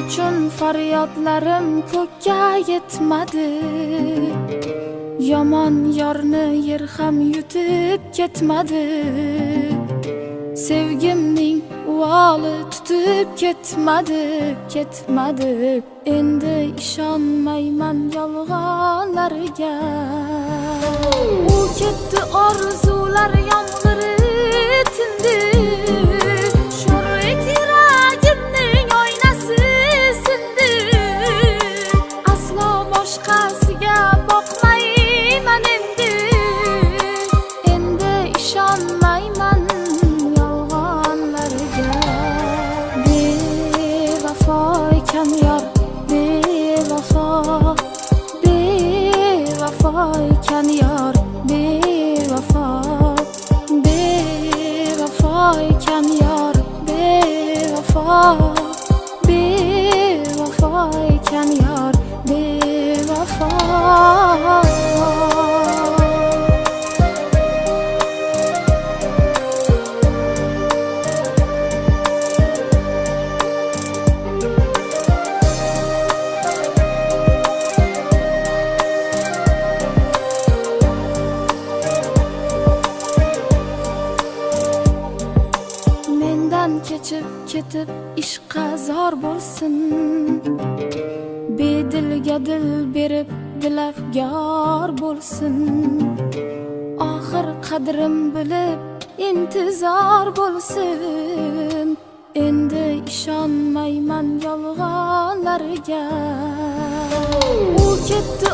uchun faryodlarim ko'kka yetmadi. Yomon yorni yer ham yutib ketmadi. Sevgimning uvoli tutib ketmadi. Endi ishonmayman yolg'onlarga. U ketdi, orzular yomg'iri tindi. Sho'rlik yuragimning oynasi sindi. Aslo boshqasiga boqmayman endi. Endi ishonmayman yolg'onlarga. Bevafo ekan yor, bevafo ekan yor, bevafo ekan yor, bevafo ekan yor, bevafo. Kechib ketib ishqa zor bo'lsin. Bedilga dil berib dilafgor bo'lsin. Oxir qadrim bilib intizor bo'lsin. Endi ishonmayman yolg'onlarga. U ketdi,